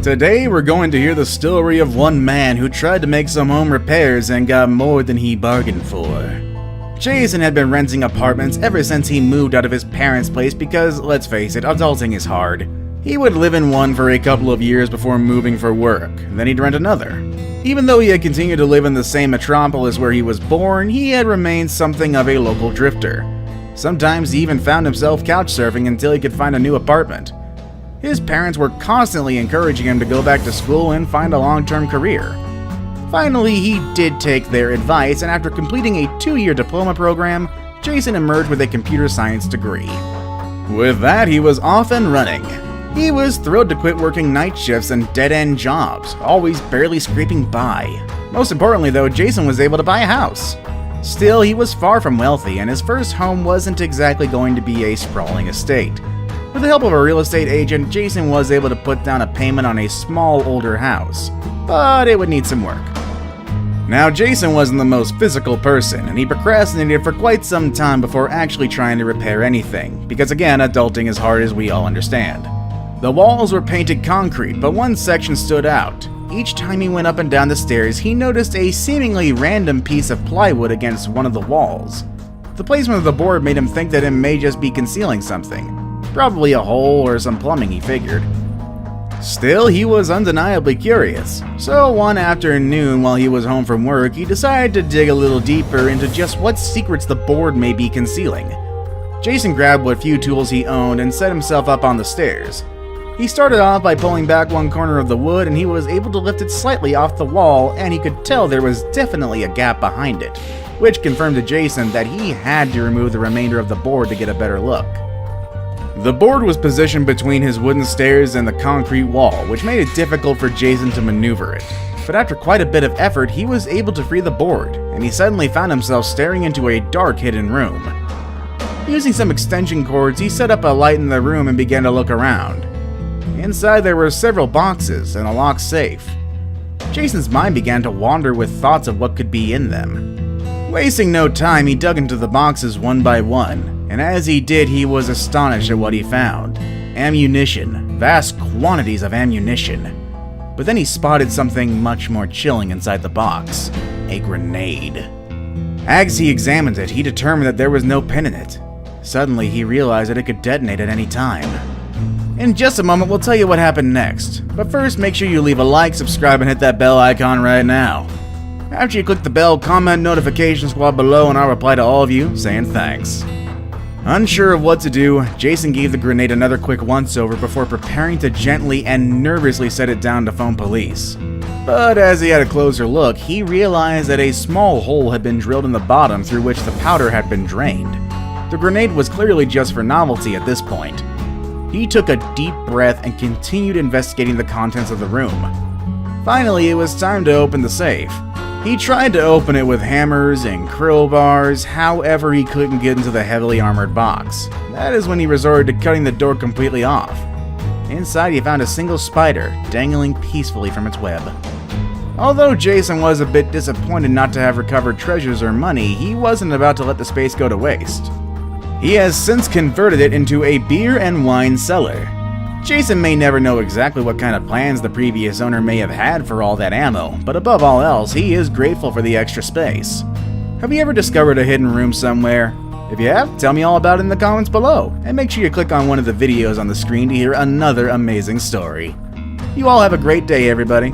Today we're going to hear the story of one man who tried to make some home repairs and got more than he bargained for. Jason had been renting apartments ever since he moved out of his parents' place because, let's face it, adulting is hard. He would live in one for a couple of years before moving for work, then he'd rent another. Even though he had continued to live in the same metropolis where he was born, he had remained something of a local drifter. Sometimes he even found himself couch surfing until he could find a new apartment. His parents were constantly encouraging him to go back to school and find a long-term career. Finally, he did take their advice, and after completing a 2-year diploma program, Jason emerged with a computer science degree. With that, he was off and running. He was thrilled to quit working night shifts and dead-end jobs, always barely scraping by. Most importantly though, Jason was able to buy a house. Still, he was far from wealthy, and his first home wasn't exactly going to be a sprawling estate. With the help of a real estate agent, Jason was able to put down a payment on a small older house, but it would need some work. Now, Jason wasn't the most physical person, and he procrastinated for quite some time before actually trying to repair anything, because again, adulting is hard as we all understand. The walls were painted concrete, but one section stood out. Each time he went up and down the stairs, he noticed a seemingly random piece of plywood against one of the walls. The placement of the board made him think that it may just be concealing something. Probably a hole or some plumbing, he figured. Still, he was undeniably curious, so one afternoon while he was home from work, he decided to dig a little deeper into just what secrets the board may be concealing. Jason grabbed what few tools he owned and set himself up on the stairs. He started off by pulling back one corner of the wood, and he was able to lift it slightly off the wall, and he could tell there was definitely a gap behind it, which confirmed to Jason that he had to remove the remainder of the board to get a better look. The board was positioned between his wooden stairs and the concrete wall, which made it difficult for Jason to maneuver it. But after quite a bit of effort, he was able to free the board, and he suddenly found himself staring into a dark hidden room. Using some extension cords, he set up a light in the room and began to look around. Inside there were several boxes and a locked safe. Jason's mind began to wander with thoughts of what could be in them. Wasting no time, he dug into the boxes one by one. And as he did, he was astonished at what he found. Ammunition. Vast quantities of ammunition. But then he spotted something much more chilling inside the box. A grenade. As he examined it, he determined that there was no pin in it. Suddenly, he realized that it could detonate at any time. In just a moment, we'll tell you what happened next. But first, make sure you leave a like, subscribe, and hit that bell icon right now. After you click the bell, comment notification squad below, and I'll reply to all of you saying thanks. Unsure of what to do, Jason gave the grenade another quick once-over before preparing to gently and nervously set it down to phone police. But as he had a closer look, he realized that a small hole had been drilled in the bottom through which the powder had been drained. The grenade was clearly just for novelty at this point. He took a deep breath and continued investigating the contents of the room. Finally, it was time to open the safe. He tried to open it with hammers and crowbars, however he couldn't get into the heavily armored box. That is when he resorted to cutting the door completely off. Inside, he found a single spider, dangling peacefully from its web. Although Jason was a bit disappointed not to have recovered treasures or money, he wasn't about to let the space go to waste. He has since converted it into a beer and wine cellar. Jason may never know exactly what kind of plans the previous owner may have had for all that ammo, but above all else, he is grateful for the extra space. Have you ever discovered a hidden room somewhere? If you have, tell me all about it in the comments below, and make sure you click on one of the videos on the screen to hear another amazing story. You all have a great day, everybody.